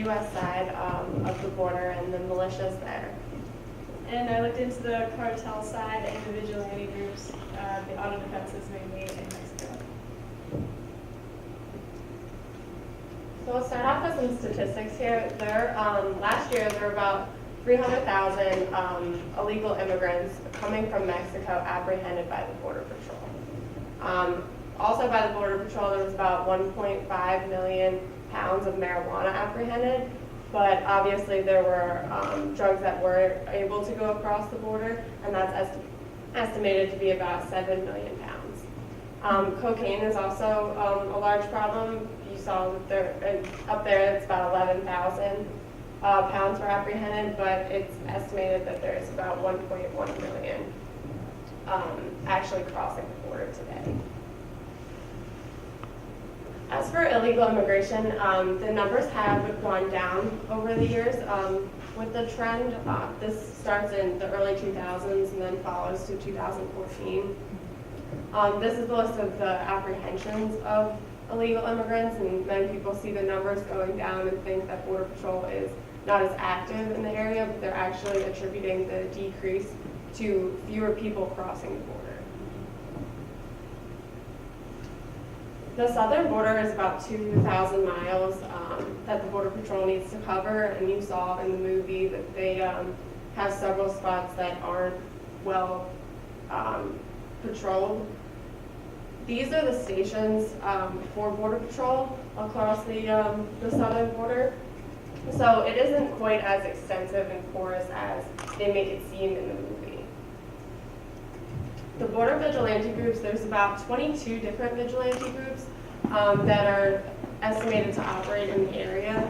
U.S. side of the border and the militias there. And I looked into the cartel side and the vigilante groups, the auto defenses mainly in Mexico. So we'll start off with some statistics here. Last year, there were about 300,000 illegal immigrants coming from Mexico apprehended by the Border Patrol. Also by the Border Patrol, there was about 1.5 million pounds of marijuana apprehended, but obviously there were drugs that were able to go across the border, and that's estimated to be about 7 million pounds. Cocaine is also a large problem. You saw that up there it's about 11,000 pounds were apprehended, but it's estimated that there's about 1.1 million actually crossing the border today. As for illegal immigration, the numbers have gone down over the years with the trend. This starts in the early 2000s and then follows to 2014. This is the list of the apprehensions of illegal immigrants, and many people see the numbers going down and think that Border Patrol is not as active in the area, but they're actually attributing the decrease to fewer people crossing the border. The southern border is about 2,000 miles that the Border Patrol needs to cover, and you saw in the movie that they have several spots that aren't well patrolled. These are the stations for Border Patrol across the southern border. So it isn't quite as extensive and porous as they make it seem in the movie. The border vigilante groups, there's about 22 different vigilante groups that are estimated to operate in the area.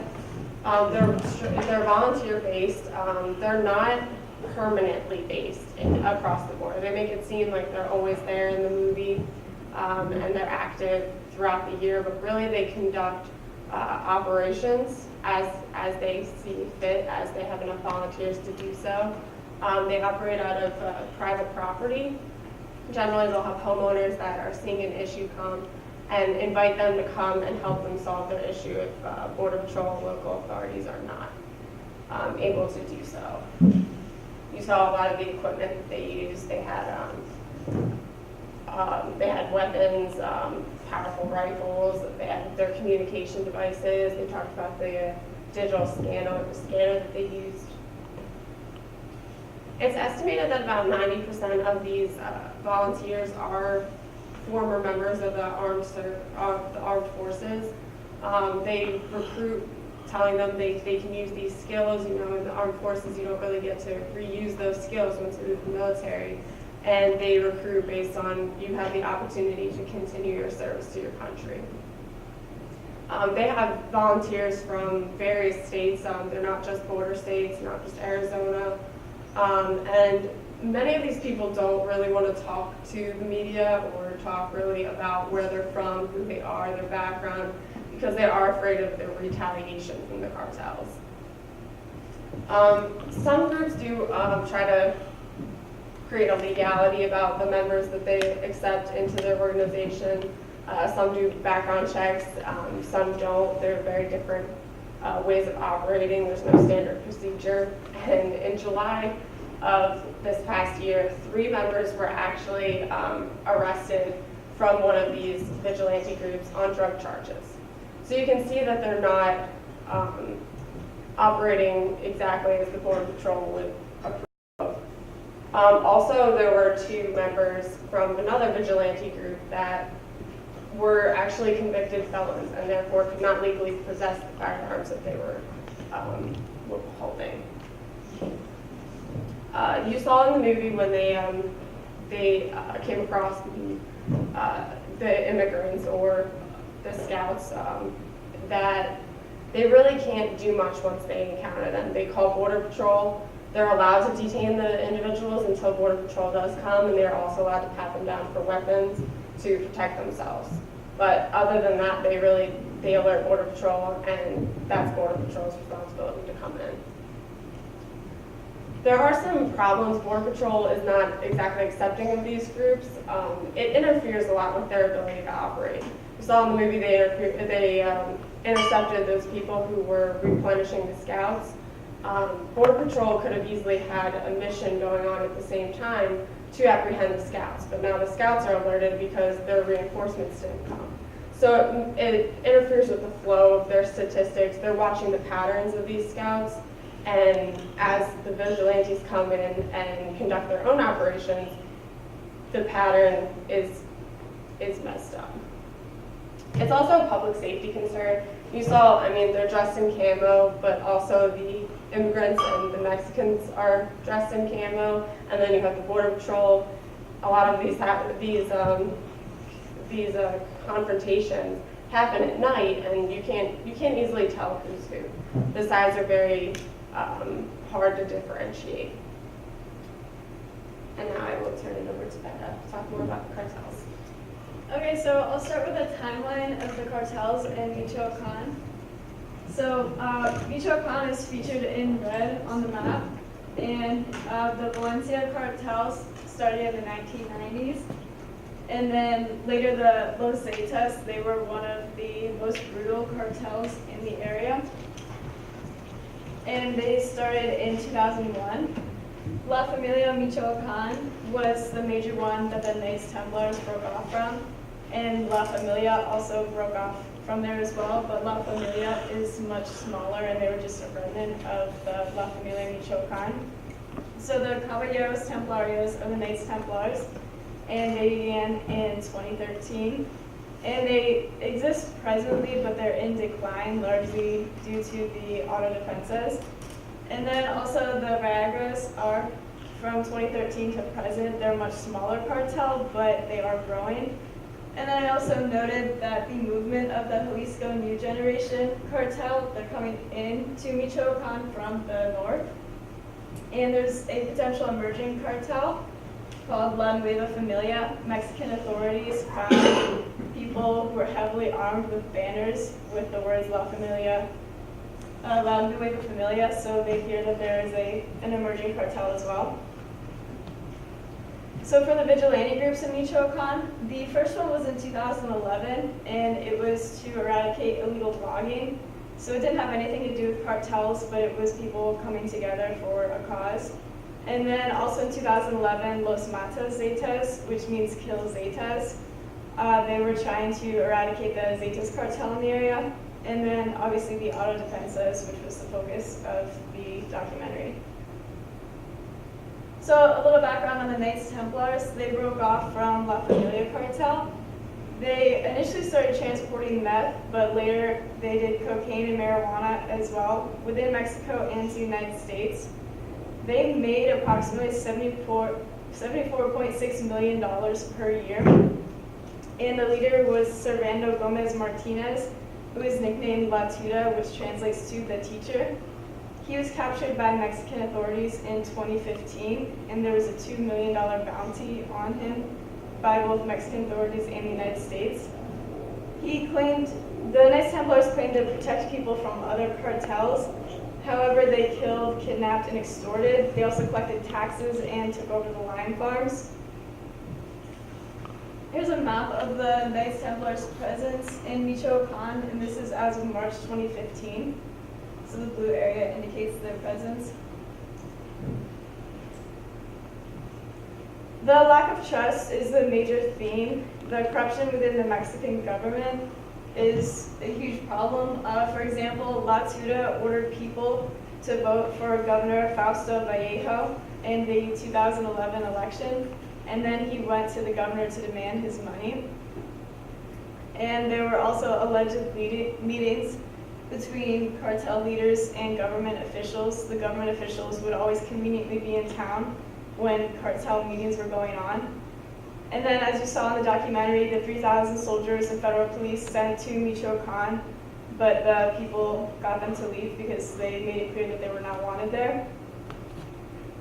They're volunteer-based. They're not permanently based across the border. They make it seem like they're always there in the movie and they're active throughout the year, but really they conduct operations as they see fit, as they have enough volunteers to do so. They operate out of private property. Generally, they'll have homeowners that are seeing an issue come and invite them to come and help them solve their issue if Border Patrol local authorities are not able to do so. You saw a lot of the equipment that they used. They had weapons, powerful rifles. They had their communication devices. They talked about the digital scanner that they used. It's estimated that about 90% of these volunteers are former members of the armed forces. They recruit, telling them they can use these skills. You know, in the armed forces, you don't really get to reuse those skills once you leave the military. And they recruit based on you have the opportunity to continue your service to your country. They have volunteers from various states. They're not just border states, not just Arizona. And many of these people don't really want to talk to the media or talk really about where they're from, who they are, their background, because they are afraid of the retaliation from the cartels. Some groups do try to create a legality about the members that they accept into their organization. Some do background checks, some don't. They're very different ways of operating. There's no standard procedure. And in July of this past year, 3 members were actually arrested from one of these vigilante groups on drug charges. So you can see that they're not operating exactly as the Border Patrol would approve of. Also, there were 2 members from another vigilante group that were actually convicted felons and therefore could not legally possess the firearms that they were holding. You saw in the movie when they came across the immigrants or the scouts that they really can't do much once they encounter them. They call Border Patrol. They're allowed to detain the individuals until Border Patrol does come, and they're also allowed to pat them down for weapons to protect themselves. But other than that, they alert Border Patrol, and that's Border Patrol's responsibility to come in. There are some problems. Border Patrol is not exactly accepting of these groups. It interferes a lot with their ability to operate. We saw in the movie they intercepted those people who were replenishing the scouts. Border Patrol could have easily had a mission going on at the same time to apprehend the scouts, but now the scouts are alerted because their reinforcements didn't come. So it interferes with the flow of their statistics. They're watching the patterns of these scouts, and as the vigilantes come in and conduct their own operations, the pattern is messed up. It's also a public safety concern. You saw, I mean, they're dressed in camo, but also the immigrants and the Mexicans are dressed in camo, and then you have the Border Patrol. A lot of these confrontations happen at night, and you can't easily tell who's who. The sides are very hard to differentiate. And now I will turn it over to Becca to talk more about the cartels. Okay, so I'll start with a timeline of the cartels in Michoacán. So Michoacán is featured in red on the map, and the Valencia cartels started in the 1990s. And then later the Los Zetas, they were one of the most brutal cartels in the area. And they started in 2001. La Familia Michoacán was the major one that the Knights Templars broke off from. And La Familia also broke off from there as well, but La Familia is much smaller, and they were just a remnant of the La Familia Michoacán. So the Caballeros Templarios are the Knights Templars, and they began in 2013. And they exist presently, but they're in decline, largely due to the auto defenses. And then also the Viagras are from 2013 to present. They're a much smaller cartel, but they are growing. And then I also noted that the movement of the Jalisco New Generation cartel, they're coming into Michoacán from the north. And there's a potential emerging cartel called La Nueva Familia. Mexican authorities found people who were heavily armed with banners with the words La Familia, La Nueva Familia, so they fear that there is an emerging cartel as well. So for the vigilante groups in Michoacán, the first one was in 2011, and it was to eradicate illegal logging. So it didn't have anything to do with cartels, but it was people coming together for a cause. And then also in 2011, Los Mata Zetas, which means kill Zetas. They were trying to eradicate the Zetas cartel in the area. And then obviously the auto defenses, which was the focus of the documentary. So a little background on the Knights Templars. They broke off from La Familia cartel. They initially started transporting meth, but later they did cocaine and marijuana as well within Mexico and the United States. They made approximately $74.6 million per year. And the leader was Servando Gomez Martinez, who is nicknamed La Tuda, which translates to the teacher. He was captured by Mexican authorities in 2015, and there was a $2 million bounty on him by both Mexican authorities and the United States. The Knights Templars claimed to protect people from other cartels. However, they killed, kidnapped, and extorted. They also collected taxes and took over the lime farms. Here's a map of the Knights Templars' presence in Michoacán, and this is as of March 2015. So the blue area indicates their presence. The lack of trust is the major theme. The corruption within the Mexican government is a huge problem. For example, La Tuda ordered people to vote for Governor Fausto Vallejo in the 2011 election, and then he went to the governor to demand his money. And there were also alleged meetings between cartel leaders and government officials. The government officials would always conveniently be in town when cartel meetings were going on. And then, as you saw in the documentary, the 3,000 soldiers and federal police sent to Michoacán, but the people got them to leave because they made it clear that they were not wanted there.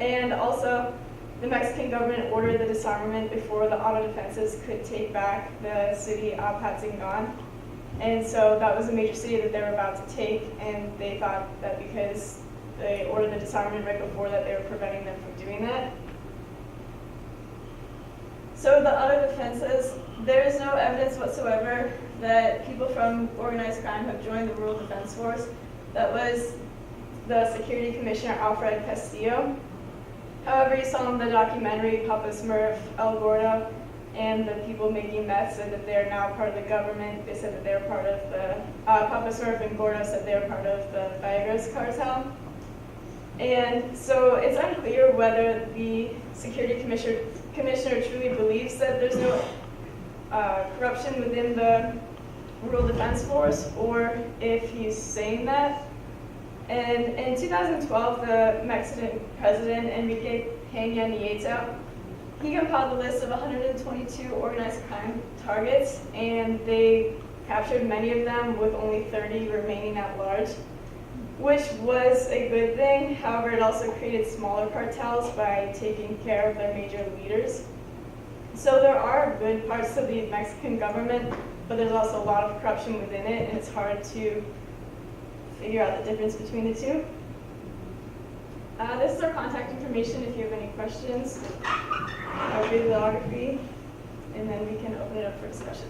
And also, the Mexican government ordered the disarmament before the auto defenses could take back the city of Apatzingán. And so that was a major city that they were about to take, and they thought that because they ordered the disarmament right before that, they were preventing them from doing that. So So the other defenses, there is no evidence whatsoever that people from organized crime have joined the Rural Defense Force. That was the Security Commissioner Alfred Castillo. However, you saw in the documentary Papa Smurf, El Gordo, and the people making meth said that they're now part of the government. They said that they were part of the, Papa Smurf and Gordo said they were part of the Viagra's cartel. And so it's unclear whether the Security Commissioner truly believes that there's no corruption within the Rural Defense Force, or if he's saying that. And in 2012, the Mexican president, Enrique Peña Nieto, he compiled a list of 122 organized crime targets, and they captured many of them with only 30 remaining at large, which was a good thing. However, it also created smaller cartels by taking care of their major leaders. So there are good parts of the Mexican government, but there's also a lot of corruption within it, and it's hard to figure out the difference between the two. This is our contact information if you have any questions, our bibliography, and then we can open it up for discussion.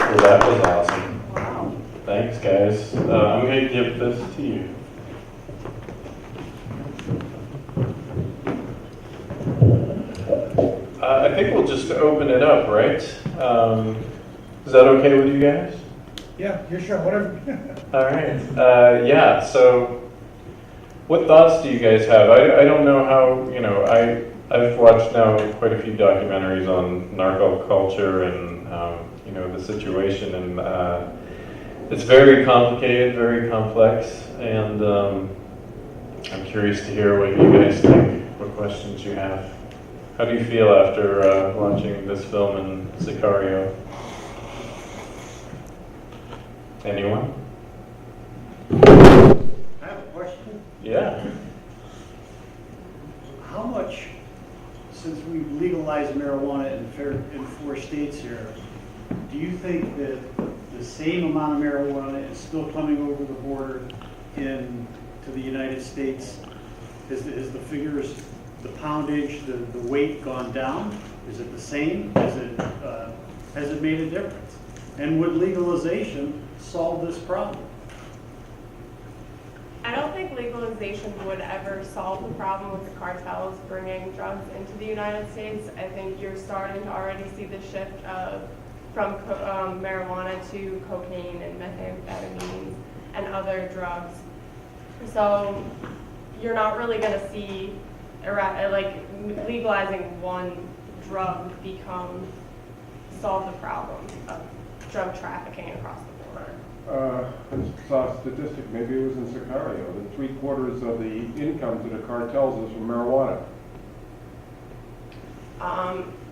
Well, that was awesome. Wow. Thanks, guys. I'm going to give this to you. I think we'll just open it up, right? Is that okay with you guys? Yeah, you're sure, whatever. All right. Yeah, so what thoughts do you guys have? I don't know how, I've watched now quite a few documentaries on narco culture and, the situation, and it's very complicated, very complex, and I'm curious to hear what you guys think, what questions you have. How do you feel after watching this film in Sicario? Anyone? I have a question. Yeah. How much, since we've legalized marijuana in 4 states here, do you think that the same amount of marijuana is still coming over the border to the United States? Is the figures, the poundage, the weight gone down? Is it the same? Has it made a difference? And would legalization solve this problem? I don't think legalization would ever solve the problem with the cartels bringing drugs into the United States. I think you're starting to already see the shift from marijuana to cocaine and methamphetamines and other drugs. So you're not really going to see legalizing one drug solve the problem of drug trafficking across the border. I saw a statistic, maybe it was in Sicario, that 3/4 of the income to the cartels is from marijuana.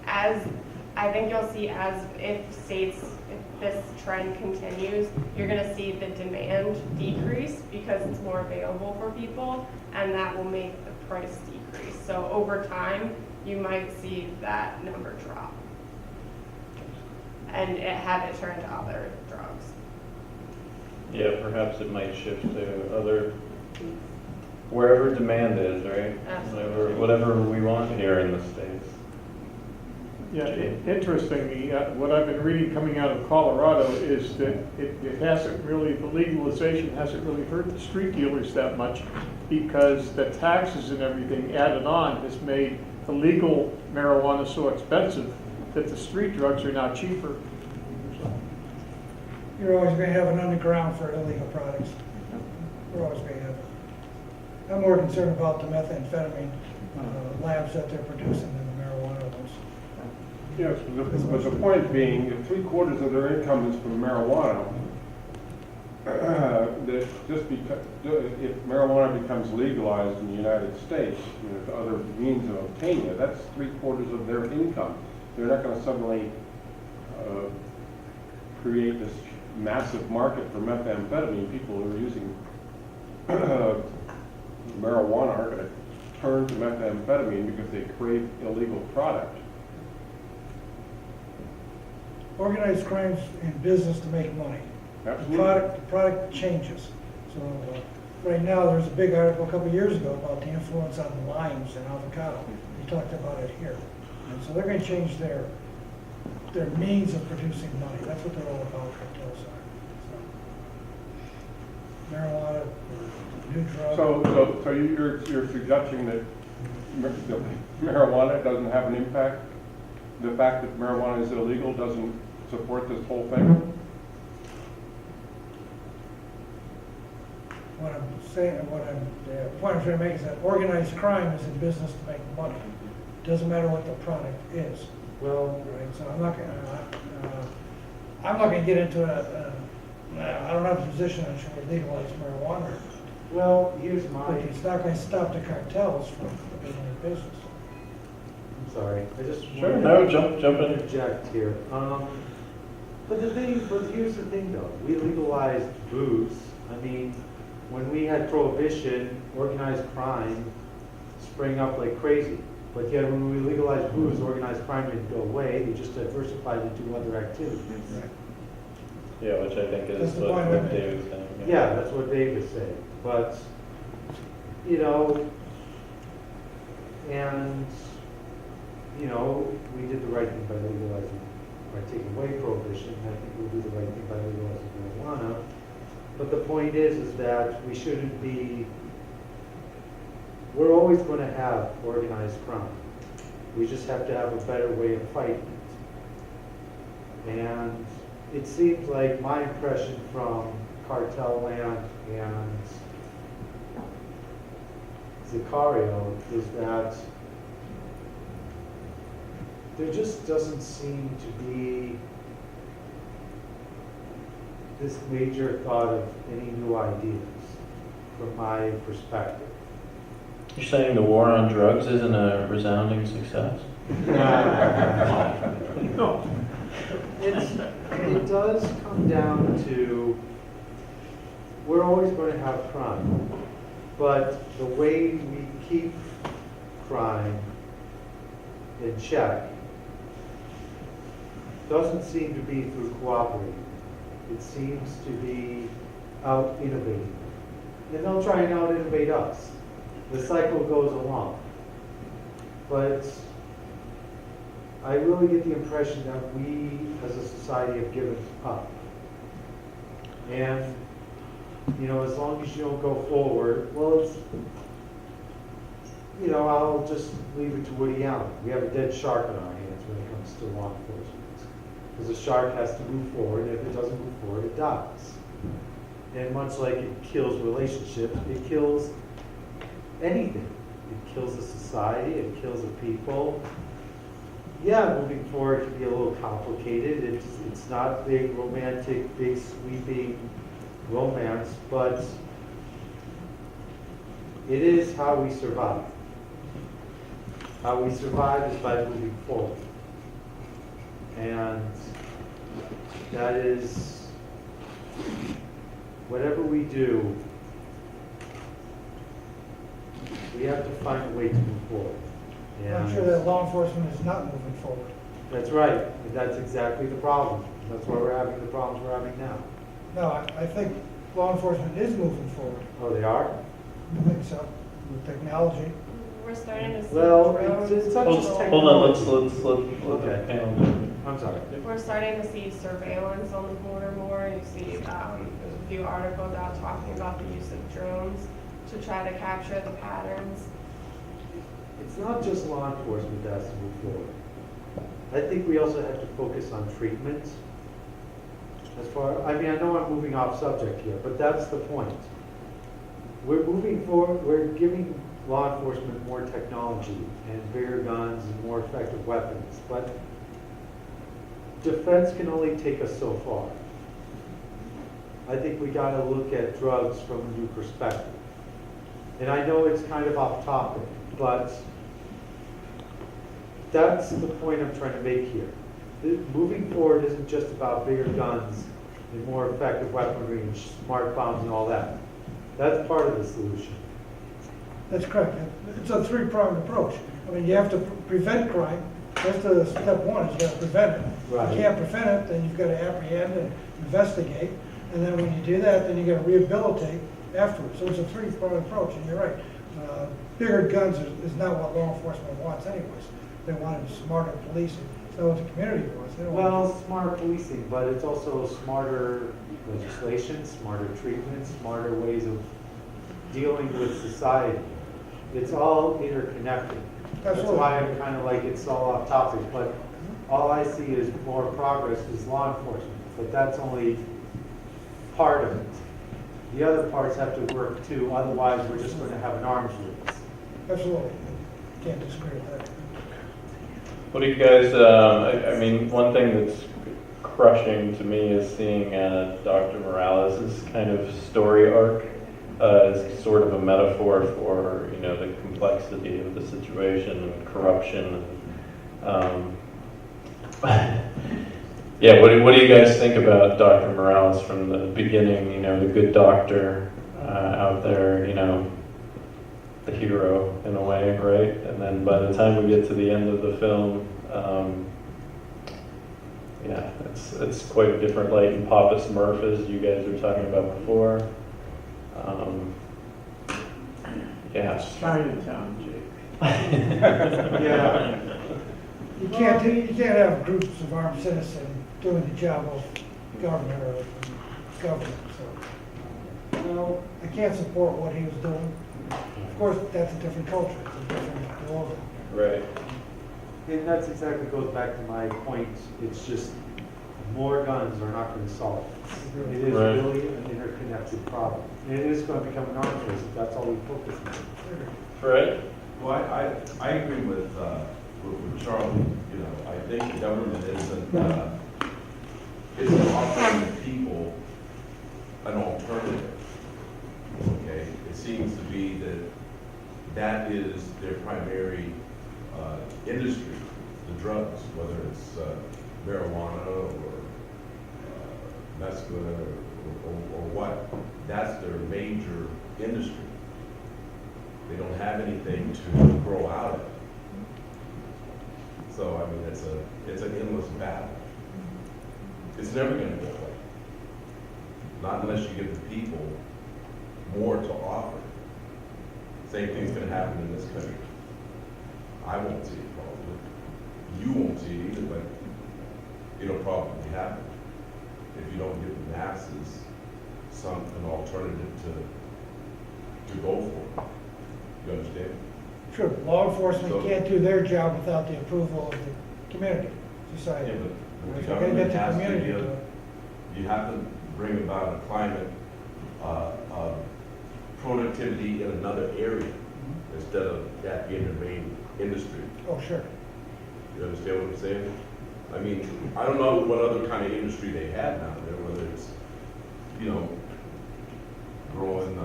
As I think you'll see, if this trend continues, you're going to see the demand decrease because it's more available for people, and that will make the price decrease. So over time, you might see that number drop and have it turn to other drugs. Yeah, perhaps it might shift to wherever demand is, right? Absolutely. Whatever we want here in the States. Yeah, interestingly, what I've been reading coming out of Colorado is that it hasn't really, the legalization hasn't really hurt the street dealers that much, because the taxes and everything added on has made the legal marijuana so expensive that the street drugs are now cheaper. You're always going to have an underground for illegal products. We're always going to have it. I'm more concerned about the methamphetamine labs that they're producing than the marijuana ones. Yes, but the point being, if 3/4 of their income is from marijuana, that just because if marijuana becomes legalized in the United States, with other means of obtaining it, that's 3/4 of their income. They're not going to suddenly create this massive market for methamphetamine. People who are using marijuana are going to turn to methamphetamine because they crave illegal product. Organized crime's in business to make money. Absolutely. The product changes. So right now, there was a big article a couple of years ago about the influence on limes and avocado. They talked about it here. And so they're gonna change their means of producing money. That's what they're all about, cartels are. So, marijuana, new drug. So you're suggesting that marijuana doesn't have an impact? The fact that marijuana is illegal doesn't support this whole thing? What I'm saying, the point I'm trying to make is that organized crime is in business to make money. Doesn't matter what the product is. Well, Right, so I'm not gonna get into I don't have a position on should we legalize marijuana, well, here's but my, it's not gonna stop the cartels from being in business. I'm sorry, I just Sure, wanted no, to jump in. interject here. But here's the thing though, we legalized booze. I mean, when we had prohibition, organized crime sprang up like crazy. But yet when we legalized booze, organized crime didn't go away, they just diversified into other activities. Yeah, which I think is That's the what point I'm making. David's saying. Yeah, that's what Dave was saying, but, you know, and, you know, we did the right thing by legalizing, by taking away prohibition, I think we'll do the right thing by legalizing marijuana. But the point is that we shouldn't be, we're always gonna have organized crime. We just have to have a better way of fighting it. And it seems like my impression from Cartel Land and Sicario is that there just doesn't seem to be this major thought of any new ideas from my perspective. You're saying the war on drugs isn't a resounding success? No. It does come down to, we're always going to have crime, but the way we keep crime in check doesn't seem to be through cooperating. It seems to be out innovating. And they'll try and out innovate us. The cycle goes along. But I really get the impression that we as a society have given up. And, you know, as long as you don't go forward, well, it's, you know, I'll just leave it to Woody Allen. We have a dead shark in our hands when it comes to law enforcement. Because the shark has to move forward, and if it doesn't move forward, it dies. And much like it kills relationships, it kills anything. It kills a society, it kills a people. Yeah, moving forward can be a little complicated. It's not big, romantic, big, sweeping romance, but it is how we survive. How we survive is by moving forward. And that is, whatever we do, we have to find a way to move forward. I'm sure that law enforcement is not moving forward. That's right, and that's exactly the problem. That's why we're having the problems we're having now. No, I think law enforcement is moving forward. Oh, they are? I think so, with technology. We're starting to see Well, drones. it's not just Hold technology. on, let's let Okay. the panel do I'm sorry. We're starting to see surveillance on the border more. You see, there's a few articles out talking about the use of drones to try to capture the patterns. It's not just law enforcement that has to move forward. I think we also have to focus on treatment. I know I'm moving off subject here, but that's the point. We're moving forward, we're giving law enforcement more technology and bigger guns and more effective weapons, but defense can only take us so far. I think we gotta look at drugs from a new perspective. And I know it's kind of off topic, but that's the point I'm trying to make here. Moving forward isn't just about bigger guns and more effective weaponry and smart bombs and all that. That's part of the solution. That's correct. It's a three-pronged approach. I mean, you have to prevent crime. That's the step one, is you gotta prevent it. Right. If you can't prevent it, then you've gotta apprehend and investigate. And then when you do that, then you gotta rehabilitate afterwards. So it's a three-pronged approach, and you're right. Bigger guns is not what law enforcement wants anyways. They want smarter policing. It's not what the community wants. They don't want Well, smarter policing, but it's also smarter legislation, smarter treatment, smarter ways of dealing with society. It's all interconnected. That's Absolutely. why I'm kind of like, it's all off topic, but all I see is more progress is law enforcement, but that's only part of it. The other parts have to work too, otherwise we're just going to have an arms race. Absolutely. Can't disagree with that. What do you guys, I mean, one thing that's crushing to me is seeing Dr. Morales' kind of story arc as sort of a metaphor for, you know, the complexity of the situation and corruption. Yeah, what do you guys think about Dr. Morales from the beginning, you know, the good doctor out there, you know, the hero in a way, right? And then by the time we get to the end of the film, yeah, it's quite a different light. And Papa Smurf, as you guys were talking about before. Yeah. Chinatown, Jake. Yeah. You can't have groups of armed citizens doing the job of government or government, so. No, I can't support what he was doing. Of course, that's a different culture, it's a different world. Right. And that's exactly goes back to my point. It's just more guns are not going to solve it. It is Right. really an interconnected problem. And it is going to become an arms race if that's all we focus on. Right. Well, I agree with Charlie. You know, I think the government isn't offering the people an alternative. Okay, it seems to be that is their primary industry, the drugs, whether it's marijuana or mescaline or what. That's their major industry. They don't have anything to grow out of. So I mean, it's an endless battle. It's never going to go away. Not unless you give the people more to offer. Same thing's going to happen in this country. I won't see it probably. You won't see it either, but it'll probably happen if you don't give the masses an alternative to go for. You understand? Sure, law enforcement So- can't do their job without the approval of the community, society. Yeah, but the If you're gonna government get the has to community give, to it. you have to bring about a climate of productivity in another area instead of that being the main industry. Oh, sure. You understand what I'm saying? I mean, I don't know what other kind of industry they have down there, whether it's, you know, growing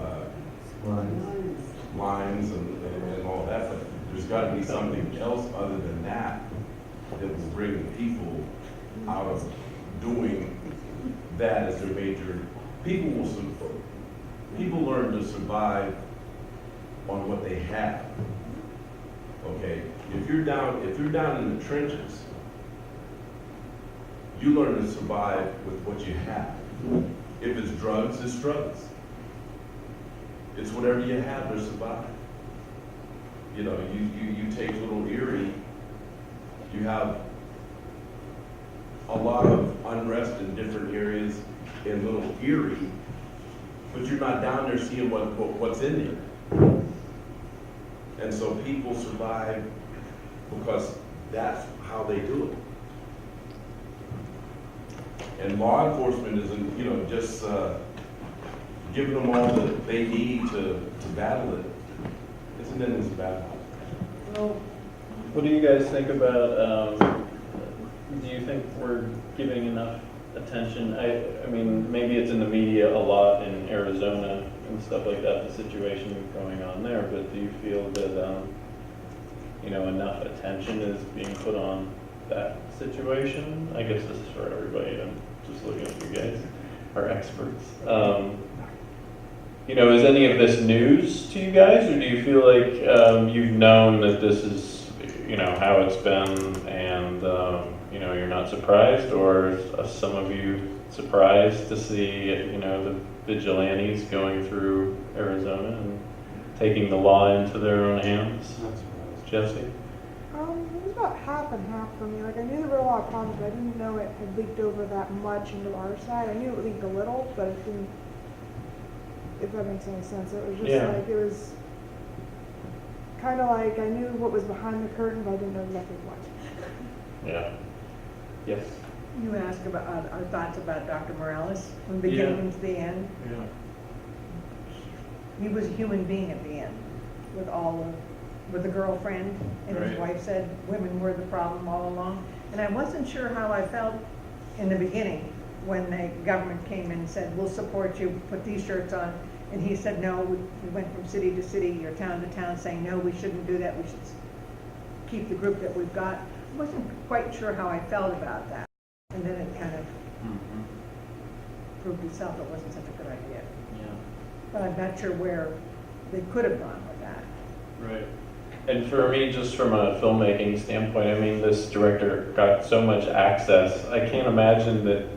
lines and all that, but there's got to be something else other than that that will bring the people out of doing that as their major. People learn to survive on what they have. Okay, if you're down in the trenches, you learn to survive with what you have. If it's drugs, it's drugs. It's whatever you have to survive. You know, you take little Erie, you have a lot of unrest in different areas in little Erie, but you're not down there seeing what's in there. And so people survive because that's how they do it. And law enforcement isn't, you know, just giving them all that they need to battle it. It's an endless battle. What do you guys think about, do you think we're giving enough attention? I mean, maybe it's in the media a lot in Arizona and stuff like that, the situation going on there, but do you feel that, you know, enough attention is being put on that situation? I guess this is for everybody. I'm just looking at you guys, our experts. You know, is any of this news to you guys, or do you feel like you've known that this is, you know, how it's been, and you know, you're not surprised, or some of you surprised to see, the vigilantes going through Arizona and taking the law into their own hands? Not surprised. Jesse? It was about half and half for me. Like, I knew there were a lot of problems, but I didn't know it had leaked over that much into our side. I knew it leaked a little, but it didn't, if that makes any sense. It was just Yeah. like, it was kind of like I knew what was behind the curtain, but I didn't know exactly what. Yeah. Yes? You asked about our thoughts about Dr. Morales from the beginning to the end. Yeah. He was a human being at the end with the girlfriend, and his Right. wife said women were the problem all along. And I wasn't sure how I felt in the beginning when the government came in and said, we'll support you, put these shirts on. And he said, no, we went from city to city or town to town saying, no, we shouldn't do that, we should keep the group that we've got. I wasn't quite sure how I felt about that. And then it kind of proved itself it wasn't such a good idea. Yeah. But I'm not sure where they could have gone with that. Right. And for me, just from a filmmaking standpoint, I mean, this director got so much access. I can't imagine that,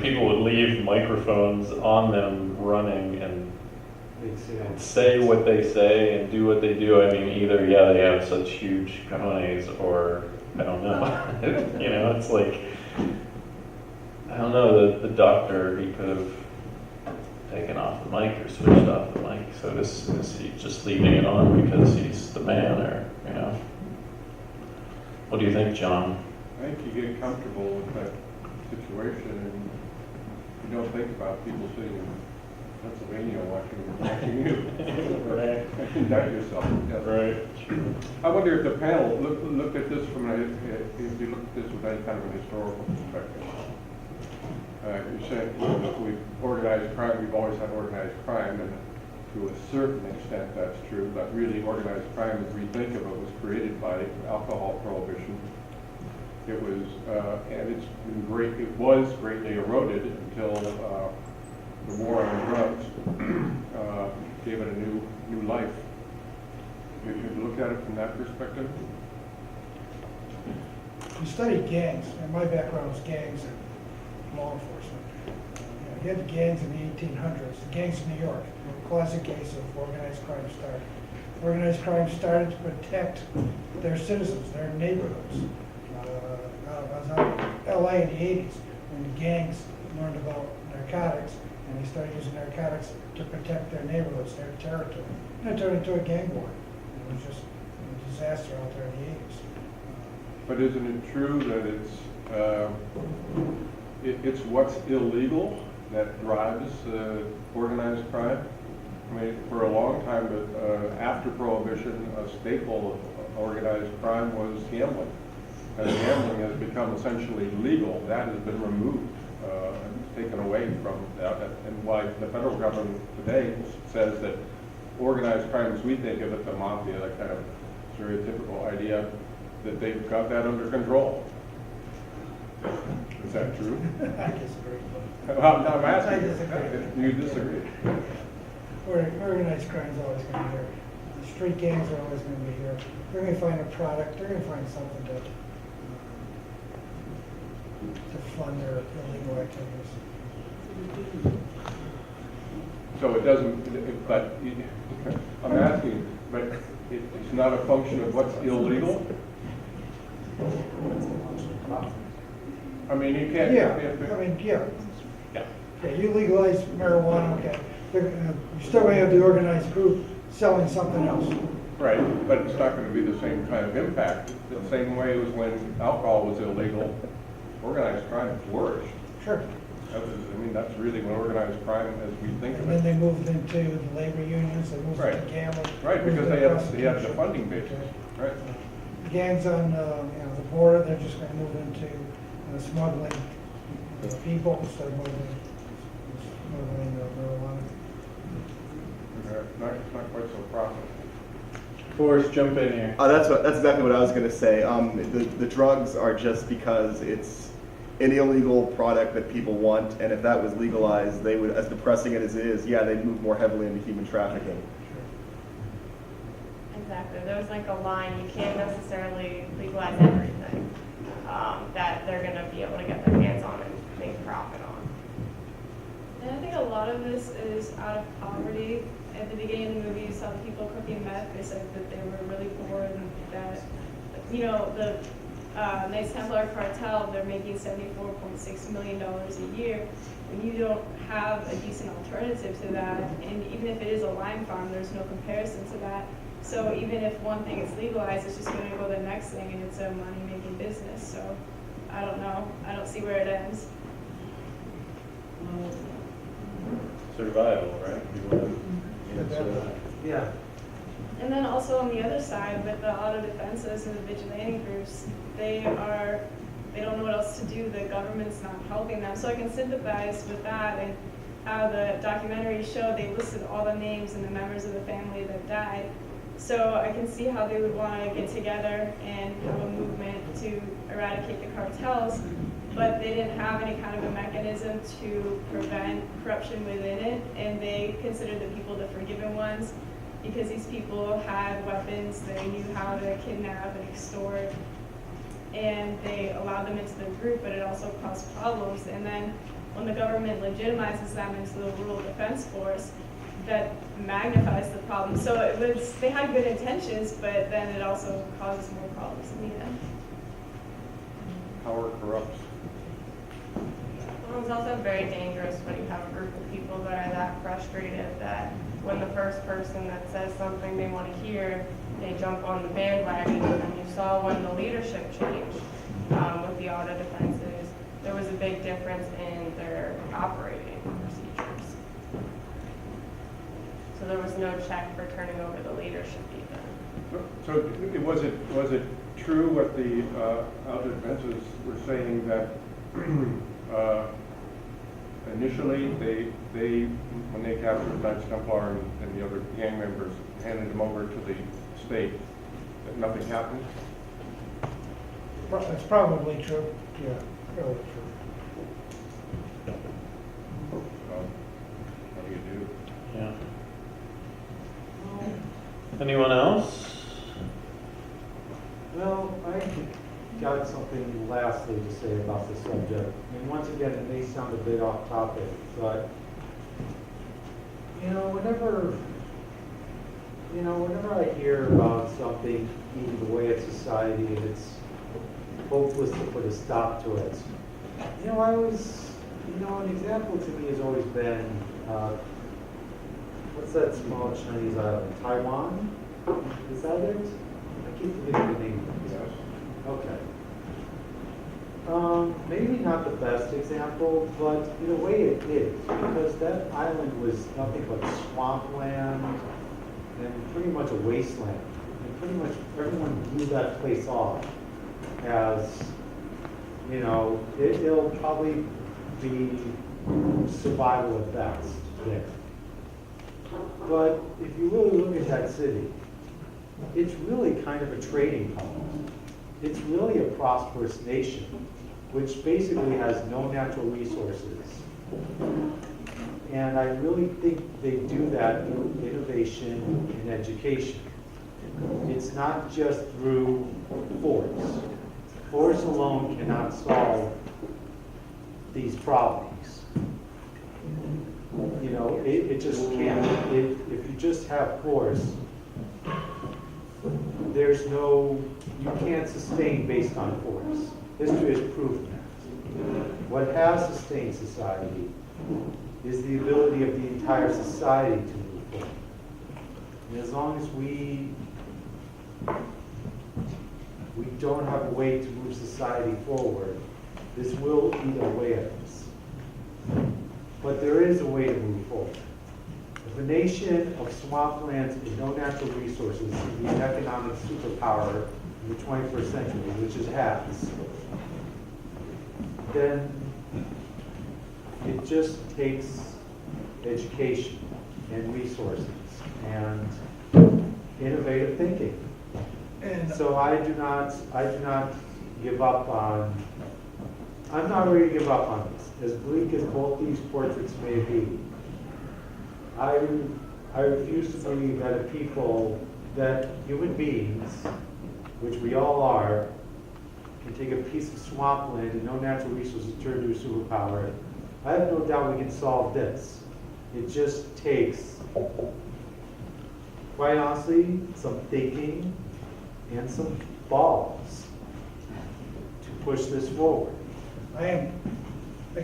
people would leave microphones on them running and say what they say and do what they do. I mean, either, they have such huge cojones, or I don't know. It's like, I don't know, the doctor, he could have taken off the mic or switched off the mic. So is he just leaving it on because he's the man, or, What do you think, John? I think you get comfortable with that situation and you don't think about people sitting in Pennsylvania watching you. Right. Indict yourself. Yes. Right. I wonder if the panel looked at this if you look at this with any kind of an historical perspective. You're saying that we've organized crime, we've always had organized crime, and to a certain extent that's true, but really organized crime, as we think of it, was created by alcohol prohibition. It was, and it was greatly eroded until the war on drugs gave it a new life. You look at it from that perspective. You study gangs, and my background was gangs and law enforcement. You had the gangs in the 1800s, the gangs in New York, classic case of organized crime started. Organized crime started to protect their citizens, their neighborhoods. I was out in LA in the 80s when the gangs learned about narcotics, and they started using narcotics to protect their neighborhoods, their territory. And it turned into a gang war. It was just a disaster out there in the 80s. But isn't it true that it's what's illegal that drives organized crime? I mean, for a long time, after Prohibition, a staple of organized crime was gambling. As gambling has become essentially legal, that has been removed and taken away from that. And why the federal government today says that organized crime, as we think of it, the mafia, that kind of stereotypical idea, that they've got that under control. Is that true? I disagree. I'm asking. I disagree. You disagree? Organized crime's always going to be here. The street gangs are always going to be here. They're going to find a product. They're going to find something to fund their illegal activities. So it doesn't, but I'm asking, but it's not a function of what's illegal? I mean, you can't. Yeah, I mean, yeah. Okay, you legalize marijuana, okay. You're still going to have the organized group selling something else. Right, but it's not going to be the same kind of impact. The same way as when alcohol was illegal, organized crime flourished. Sure. That's really when organized crime, as we think And of then it. they moved into the labor unions, they moved Right. into gambling. Right, moved because into they have prostitution. the funding basis, right? Gangs on, the border, they're just going to move into smuggling people instead of smuggling marijuana. It's not quite so profitable. Forrest, jump in here. That's exactly what I was going to say. The drugs are just because it's an illegal product that people want, and if that was legalized, they would, as depressing as it is, they'd move more heavily into human trafficking. Exactly. There's like a line. You can't necessarily legalize everything that they're going to be able to get their hands on and make profit on. And I think a lot of this is out of poverty. At the beginning of the movie, you saw people cooking meth. They said that they were really poor and that, you know, the Knights Templar Cartel, they're making $74.6 million a year. And you don't have a decent alternative to that. And even if it is a lime farm, there's no comparison to that. So even if one thing is legalized, it's just going to go to the next thing, and it's a money-making business. So I don't know. I don't see where it ends. Survival, right? You wanna- Yeah. And then also on the other side, with the auto defenses and the vigilante groups, they don't know what else to do. The government's not helping them. So I can sympathize with that, and how the documentary showed they listed all the names and the members of the family that died. So I can see how they would want to get together and have a movement to eradicate the cartels, but they didn't have any kind of a mechanism to prevent corruption within it, and they considered the people the forgiven ones because these people had weapons, they knew how to kidnap and extort, and they allowed them into the group, but it also caused problems. And then when the government legitimizes them into the rural defense force, that magnifies the problem. So they had good intentions, but then it also causes more problems in the end. Power corrupts. Well, it's also very dangerous when you have a group of people that are that frustrated that when the first person that says something they want to hear, they jump on the bandwagon. And you saw when the leadership changed with the auto defenses, there was a big difference in their operating procedures. So there was no check for turning over the leadership either. So was it true what the auto defenses were saying that initially they when they captured Knights Templar and the other gang members, handed them over to the state, that nothing happened? It's probably true, yeah, really true. What do you do? Yeah. Anyone else? Well, I got something lastly to say about the subject. And once again, it may sound a bit off topic, but whenever I hear about something eating away at society and it's hopeless to put a stop to it, an example to me has always been, what's that small Chinese island? Taiwan? Is that it? I keep forgetting the name. Yes. Okay. Maybe not the best example, but in a way it is, because that island was nothing but swampland and pretty much a wasteland. And pretty much everyone blew that place off as, it'll probably be survival at best there. But if you really look at that city, it's really kind of a trading hub. It's really a prosperous nation, which basically has no natural resources. And I really think they do that through innovation and education. It's not just through force. Force alone cannot solve these problems. It just can't. If you just have force, you can't sustain based on force. History has proven that. What has sustained society is the ability of the entire society to move forward. And as long as we don't have a way to move society forward, this will eat away at us. But there is a way to move forward. If a nation of swamplands and no natural resources can be an economic superpower in the 21st century, which it has, then it just takes education and resources and innovative thinking. And So I do not give up on, I'm not ready to give up on this. As bleak as both these portraits may be, I refuse to believe that human beings, which we all are, and take a piece of swampland and no natural resources turn to a superpower, I have no doubt we can solve this. It just takes, quite honestly, some thinking and some balls to push this forward. I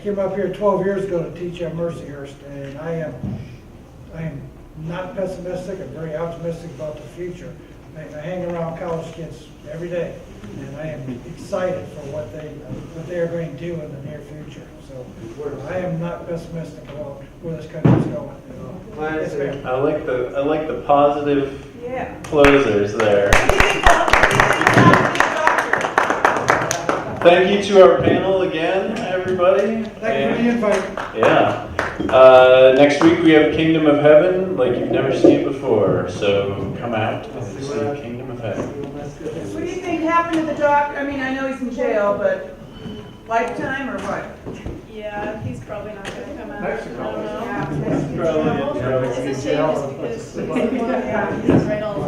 came up here 12 years ago to teach at Mercyhurst, and I am not pessimistic. I'm very optimistic about the future. I hang around college kids every day, and I am excited for what they are going to do in the near future. So I am not pessimistic about where this country is going at all. Yes, ma'am. I like the positive Yeah. closers there. Thank you to our panel again, everybody. Thank you for the invite. Yeah. Next week we have Kingdom of Heaven, like you've never seen before. So come out and see Kingdom of Heaven. What do you think happened to the doc? I mean, I know he's in jail, but lifetime or what? Yeah, he's probably not gonna come out. Mexico. I don't know. Probably in It's a shame just because he's the one, yeah, he's right all